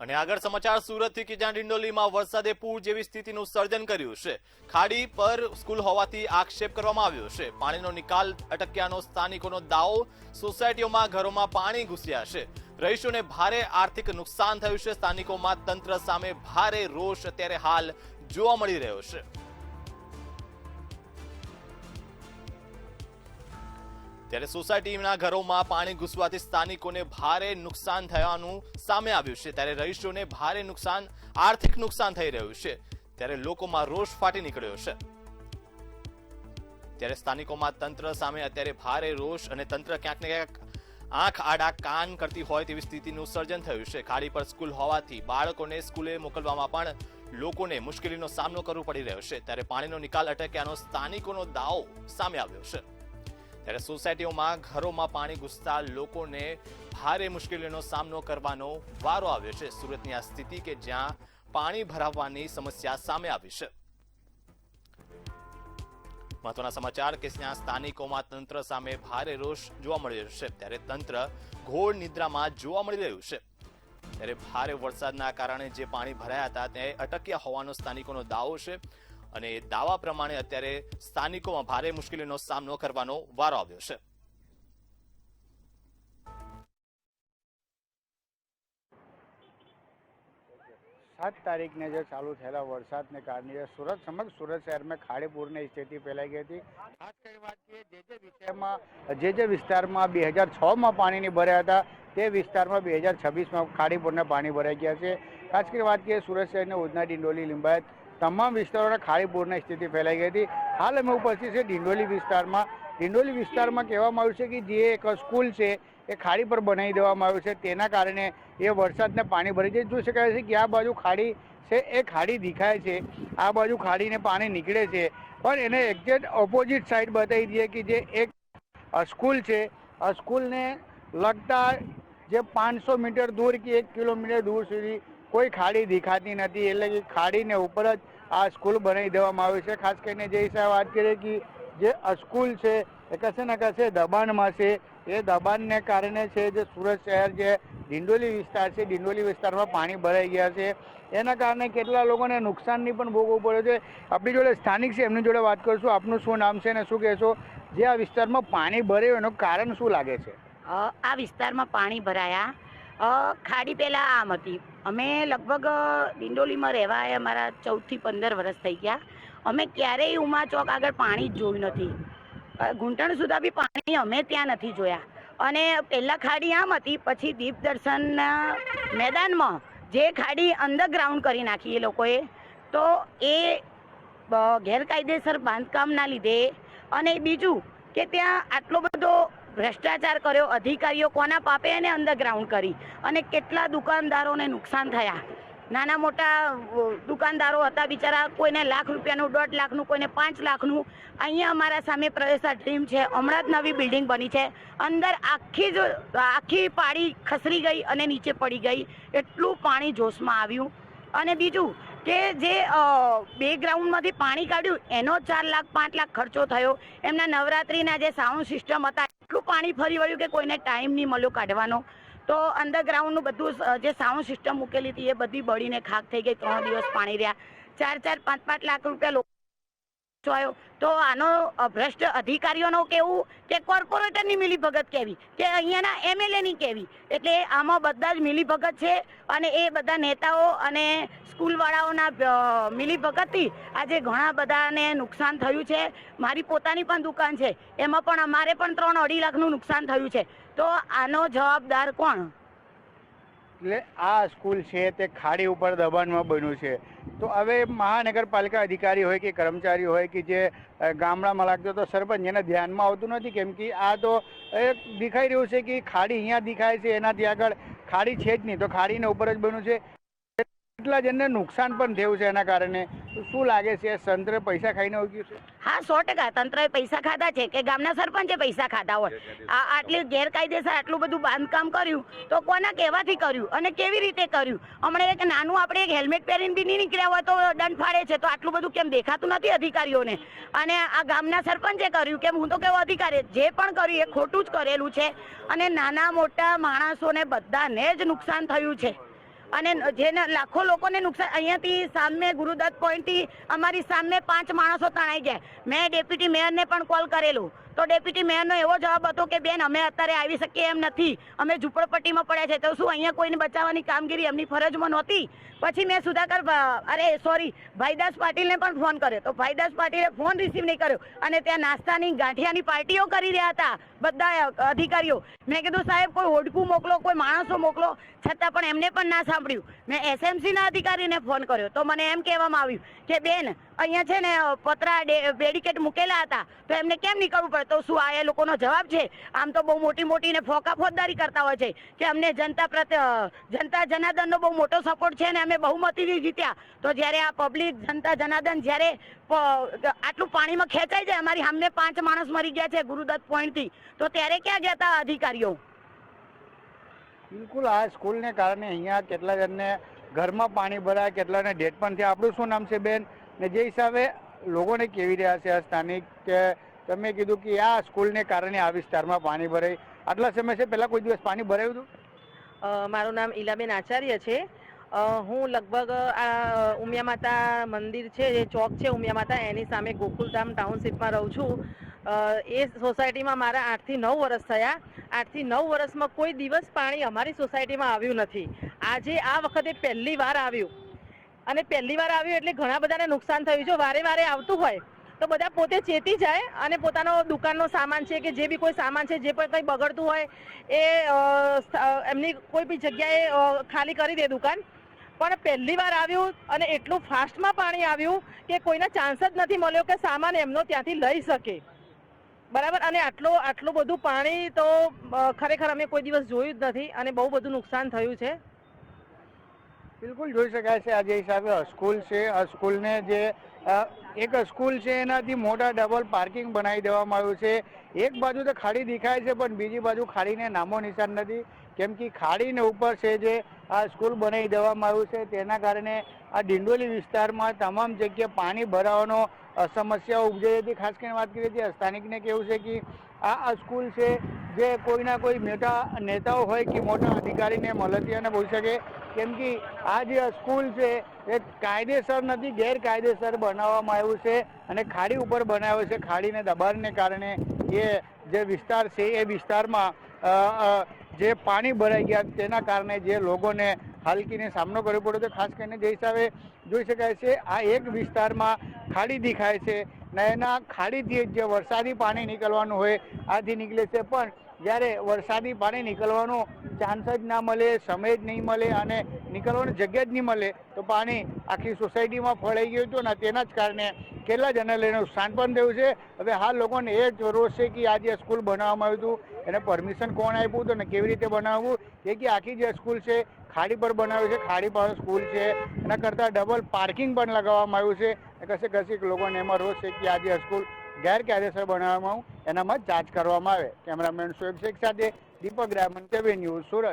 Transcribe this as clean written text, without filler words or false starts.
અને આગળ સમાચાર સુરતથી કે જ્યાં ડિંડોલીમાં વરસાદે પૂર જેવી સ્થિતિનું સર્જન કર્યું છે। ખાડી પર સ્કૂલ હોવાથી આક્ષેપ કરવામાં આવ્યો છે। પાણીનો નિકાલ અટક્યાનો સ્થાનિકોનો દાવો। સોસાયટીઓમાં ઘરોમાં પાણી ઘૂસ્યા છે। રહીશોને ભારે આર્થિક નુકસાન થયું છે। સ્થાનિકોમાં તંત્ર સામે ભારે રોષ અત્યારે હાલ જોવા મળી રહ્યો છે। ત્યારે સોસાયટીના ઘરોમાં પાણી ઘૂસવાથી સ્થાનિકોને ભારે નુકસાન થવાનું સામે આવ્યું છે। ત્યારે રહીશોને ભારે નુકસાન આર્થિક નુકસાન થઈ રહ્યું છે। ત્યારે લોકોમાં રોષ ફાટી નીકળ્યો છે। ત્યારે સ્થાનિકોમાં તંત્ર સામે અત્યારે ભારે રોષ અને તંત્ર ક્યાંક ને ક્યાંક આંખ આડા કાન કરતી હોય તેવી સ્થિતિનું સર્જન થયું છે। ખાડી પર સ્કૂલ હોવાથી બાળકોને સ્કૂલે મોકલવામાં પણ લોકોને મુશ્કેલીનો સામનો કરવો પડી રહ્યો છે। ત્યારે પાણીનો નિકાલ અટક્યાનો સ્થાનિકોનો દાવો સામે આવ્યો છે। ત્યારે સોસાયટીઓમાં ઘરોમાં પાણી ઘૂસતા લોકોને ભારે મુશ્કેલીનો સામનો કરવાનો વારો આવ્યો છે। સુરતની આ સ્થિતિ કે જ્યાં પાણી ભરાવવાની સમસ્યા સામે આવી છે। મહત્વના સમાચાર કે જ્યાં સ્થાનિકોમાં તંત્ર સામે ભારે રોષ જોવા મળી રહ્યો છે। ત્યારે તંત્ર ઘોર નિદ્રામાં જોવા મળી રહ્યું છે। ત્યારે ભારે વરસાદના કારણે જે પાણી ભરાયા હતા તે અટક્યા હોવાનો સ્થાનિકોનો દાવો છે અને એ દાવા પ્રમાણે અત્યારે સ્થાનિકોમાં ભારે મુશ્કેલીનો સામનો કરવાનો વારો આવ્યો છે। 7 तारीखने जो चालू थेला वरसाद ने कारण सूरत समग्र सूरत शहर में खाड़ीपूर की स्थिति फैलाई गई थी। खास कर बात जे विस्तार में 2006 में पानी नहीं भराया था ते विस्तार में 2026 में खाड़ीपूर ने पानी भराई गया है। खास कर बात की सूरत शहर ने उधना डिंडोली लिंबायत तमाम विस्तारों में खाड़ीपूर की स्थिति फैलाई गई थी। हाल अमे उपस्थित है डिंडोली विस्तार में कहेवामां आव्युं छे कि जे एक स्कूल है એ ખાડી પર બનાવી દેવામાં આવ્યું છે। તેના કારણે એ વરસાદને પાણી ભરી જાય। જોઈ શકાય છે કે આ બાજુ ખાડી છે એ ખાડી દેખાય છે, આ બાજુ ખાડીને પાણી નીકળે છે, પણ એને એક્ઝેક્ટ ઓપોઝિટ સાઈડ બતાવી દઈએ કે જે એક સ્કૂલ છે આ સ્કૂલને લગતા જે 500 મીટર દૂર કે 1 કિલોમીટર દૂર સુધી કોઈ ખાડી દેખાતી નથી। એટલે કે ખાડીને ઉપર જ આ સ્કૂલ બનાવી દેવામાં આવી છે। ખાસ કરીને જે હિસાબે વાત કરીએ કે જે સ્કૂલ છે એ કશે ને કશે દબાણમાં છે। એ દબાણને કારણે છે જે સુરત શહેર જે ડિંડોલી વિસ્તાર છે ડિંડોલી વિસ્તારમાં પાણી ભરાઈ ગયા છે। એના કારણે કેટલા લોકોને નુકસાનની પણ ભોગવવું પડ્યું છે। આપણી જોડે સ્થાનિક છે એમની જોડે વાત કરીશું। આપનું શું નામ છે અને શું કહેશો જે આ વિસ્તારમાં પાણી ભરાયું એનું કારણ શું લાગે છે? આ વિસ્તારમાં પાણી ભરાયા ખાડી પહેલાં આમ હતી। અમે લગભગ ડિંડોલીમાં રહેવા આવ્યા અમારા 14 થી 15 વર્ષ થઈ ગયા। અમે ક્યારેય ઉમા ચોક આગળ પાણી જ જોયું નથી। ઘૂંટણ સુધા બી પાણી અમે ત્યાં નથી જોયા। અને પહેલાં ખાડી આમ હતી, પછી દીપ દર્શનના મેદાનમાં જે ખાડી અંડરગ્રાઉન્ડ કરી નાખી એ લોકોએ, તો એ ગેરકાયદેસર બાંધકામના લીધે અને બીજું કે ત્યાં આટલો બધો ભ્રષ્ટાચાર કર્યો અધિકારીઓ કોના પાપે એને અંડરગ્રાઉન્ડ કરી અને કેટલા દુકાનદારોને નુકસાન થયા। નાના મોટા દુકાનદારો હતા બિચારા, કોઈને ₹1 લાખનું 1.5 લાખનું, કોઈને 5 લાખનું। અહીંયા અમારા સામે પ્રવેશા ડ્રીમ છે, હમણાં જ નવી બિલ્ડિંગ બની છે, અંદર આખી પાડી ખસરી ગઈ અને નીચે પડી ગઈ। એટલું પાણી જોશમાં આવ્યું। અને બીજું કે જે બેકગ્રાઉન્ડમાંથી પાણી કાઢ્યું એનો 4 લાખ 5 લાખ ખર્ચો થયો। એમના નવરાત્રિના જે સાઉન્ડ સિસ્ટમ હતા એટલું પાણી ફરી વળ્યું કે કોઈને ટાઈમ નહીં મળ્યો કાઢવાનો। તો અંડરગ્રાઉન્ડનું બધું જે સાઉન્ડ સિસ્ટમ મૂકેલી હતી એ બધી બળીને ખાક થઈ ગઈ। 3 દિવસ પાણી રહ્યા, 4-4, 5-5 લાખ રૂપિયા લોકો આવ્યો। તો આનો ભ્રષ્ટ અધિકારીઓનો કેવું કે કોર્પોરેટરની મિલીભગત કેવી કે અહીંયાના એમએલએની કેવી, એટલે આમાં બધા જ મિલીભગત છે। અને એ બધા નેતાઓ અને સ્કૂલવાળાઓના મિલીભગતથી આજે ઘણા બધાને નુકસાન થયું છે। મારી પોતાની પણ દુકાન છે, એમાં પણ અમારે પણ 3-2.5 લાખનું નુકસાન થયું છે। તો આનો જવાબદાર કોણ? એટલે આ સ્કૂલ છે તે ખાડી ઉપર દબાણમાં બન્યું છે। તો હવે મહાનગરપાલિકા અધિકારી હોય કે કર્મચારી હોય કે જે ગામડામાં લાગતો તો સરપંચ એને ધ્યાનમાં આવતું નથી, કેમ કે આ તો દેખાઈ રહ્યું છે કે ખાડી અહીંયા દેખાય છે, એનાથી આગળ ખાડી છે જ નહીં, તો ખાડીને ઉપર જ બન્યું છે। એટલા જણને નુકસાન પણ થયું છે એના કારણે। શું લાગે છે તંત્ર પૈસા ખાઈને ઉગ્યું છે? હા, 100% તંત્રએ પૈસા ખાધા છે કે ગામના સરપંચે પૈસા ખાધા હોય। આટલી ગેરકાયદેસર આટલું બધું બાંધકામ કર્યું તો કોના કહેવાથી કર્યું અને કેવી રીતે કર્યું? હમણાં એક નાનું આપણે એક હેલ્મેટ પહેરીને બી નહીં નીકળ્યા હોય તો દંડ ફાડે છે। તો આટલું બધું કેમ દેખાતું નથી અધિકારીઓને? અને આ ગામના સરપંચે કર્યું કેમ? હું તો કેવો અધિકારી જે પણ કર્યું એ ખોટું જ કરેલું છે અને નાના મોટા માણસોને બધાને જ નુકસાન થયું છે। અને જેને લાખો લોકોને નુકસાન, અહીંયાથી સામે ગુરુદત્ત પોઈન્ટથી અમારી સામે 5 માણસો તણાઈ ગયા. મેં ડેપ્યુટી મેયરને પણ કોલ કરેલું તો ડેપ્યુટી મેયરનો એવો જવાબ હતો કે બેન અમે અત્યારે આવી શકીએ એમ નથી, અમે ઝૂંપડપટ્ટીમાં પડ્યા છે. તો શું અહીંયા કોઈને બચાવવાની કામગીરી એમની ફરજમાં નહોતી? પછી મેં ભાઈદાસ પાટીલને પણ ફોન કર્યો તો ભાઈદાસ પાટીલે ફોન રિસીવ નહીં કર્યો અને ત્યાં નાસ્તાની ગાંઠિયાની પાર્ટીઓ કરી રહ્યા હતા બધા અધિકારીઓ. મેં કીધું સાહેબ કોઈ હોડકું મોકલો, કોઈ માણસો મોકલો, છતાં પણ એમને પણ ના સાંભળ્યું. મેં એસએમસીના અધિકારીને ફોન કર્યો તો મને એમ કહેવામાં આવ્યું કે બેન અહીંયા છે ને પતરા બેરિકેડ મૂકેલા હતા તો એમને કેમ નીકળવું પડે? તો શું આ એ લોકોનો જવાબ છે? આમ તો બહુ મોટી ને ફોજદારી કરતા હોય છે કે અમને જનતા જનાર્દનનો બહુ મોટો સપોર્ટ છે ને અમે બહુમતીથી જીત્યા. તો જ્યારે આ પબ્લિક જનતા જનાર્દન જ્યારે આટલું પાણીમાં ખેંચાઈ જાય, અમારી સામે 5 માણસ મરી ગયા છે ગુરુદત્ત પોઈન્ટથી, તો ત્યારે ક્યાં ગયા હતા અધિકારીઓ? બિલકુલ, આ સ્કૂલને કારણે અહીંયા કેટલા જણને ઘરમાં પાણી ભરાય, કેટલાને ડેથ પણ થયા. આપણું શું નામ છે બેન? ને જે હિસાબે લોકોને કેવી રહ્યા છે સ્થાનિક, કે તમે કીધું કે આ સ્કૂલને કારણે આ વિસ્તારમાં પાણી ભરાય, આટલા સમય છે પહેલા કોઈ દિવસ પાણી ભરાયું હતું? મારું નામ ઈલાબેન આચાર્ય છે. હું લગભગ આ ઉમિયા માતા મંદિર છે, જે ચોક છે ઉમિયા માતા, એની સામે ગોકુલધામ ટાઉનશીપમાં રહું છું. એ સોસાયટીમાં મારા 8 થી 9 વર્ષ થયા. 8 થી 9 વર્ષમાં કોઈ દિવસ પાણી અમારી સોસાયટીમાં આવ્યું નથી. આજે આ વખતે પહેલી વાર આવ્યું, અને પહેલી વાર આવ્યું એટલે ઘણા બધાને નુકસાન થયું. જો વારે વારે આવતું હોય તો બધા પોતે ચેતી જાય અને પોતાનો દુકાનનો સામાન છે કે જે બી કોઈ સામાન છે, જે પણ કંઈ બગડતું હોય એ એમની કોઈ બી જગ્યાએ ખાલી કરી દે દુકાન. પણ પહેલી વાર આવ્યું અને એટલું ફાસ્ટમાં પાણી આવ્યું કે કોઈને ચાન્સ જ નથી મળ્યો કે સામાન એમનો ત્યાંથી લઈ શકે. બરાબર, અને આટલું બધું પાણી તો ખરેખર અમે કોઈ દિવસ જોયું જ નથી અને બહુ બધું નુકસાન થયું છે. બિલકુલ જોઈ શકાય છે. આ જે હિસાબે સ્કૂલ છે, આ સ્કૂલને જે એક સ્કૂલ છે એનાથી મોટા ડબલ પાર્કિંગ બનાવી દેવામાં આવ્યું છે. એક બાજુ તો ખાડી દેખાય છે પણ બીજી બાજુ ખાડીને નામો નિશાન નથી, કેમ કે ખાડીને ઉપર છે જે આ સ્કૂલ બનાવી દેવામાં આવ્યું છે. તેના કારણે આ ડિંડોલી વિસ્તારમાં તમામ જગ્યાએ પાણી ભરાવાનો સમસ્યાઓ ઉપજાઈ હતી. ખાસ કરીને વાત કરીએ છીએ સ્થાનિકને કેવું છે કે આ સ્કૂલ છે જે કોઈના કોઈ મોટા નેતાઓ હોય કે મોટા અધિકારીને મળતિયાને બોલી શકે, કેમ કે આ જે સ્કૂલ છે એ કાયદેસર નથી, ગેરકાયદેસર બનાવવામાં આવ્યું છે અને ખાડી ઉપર બનાવ્યું છે. ખાડીને દબાણને કારણે એ જે વિસ્તાર છે એ વિસ્તારમાં જે પાણી ભરાઈ ગયા તેના કારણે જે લોકોને હાલકીને સામનો કરવો પડ્યો. ખાસ કરીને જે હિસાબે જોઈ શકાય છે આ એક વિસ્તારમાં ખાડી દેખાય છે ને એના ખાડીથી જે વરસાદી પાણી નીકળવાનું હોય આથી નીકળે છે, પણ જ્યારે વરસાદી પાણી નીકળવાનો ચાન્સ જ ના મળે, સમય જ નહીં મળે અને નીકળવાની જગ્યા જ નહીં મળે તો પાણી આખી સોસાયટીમાં ફળાઈ ગયું હતું અને તેના જ કારણે કેટલા જણા લઈને નુકસાન પણ થયું છે. હવે હાલ લોકોને એ જ રોષ છે કે આ જે સ્કૂલ બનાવવામાં આવ્યું હતું એને પરમિશન કોણ આપ્યું હતું અને કેવી રીતે બનાવવું, એ કે આખી જે સ્કૂલ છે ખાડી પર બનાવ્યું છે, ખાડી પર સ્કૂલ છે, એના કરતાં ડબલ પાર્કિંગ પણ લગાવવામાં આવ્યું છે. કશેક લોકોને એમાં રોષ છે કે આ જે સ્કૂલ ગેરકાયદેસર બનાવવામાં એનામાં જાંચ કરવામાં આવે. કેમેરામેન શોએબ શેખ સાથે દીપક રામન, કેવી ન્યૂઝ, સુરત.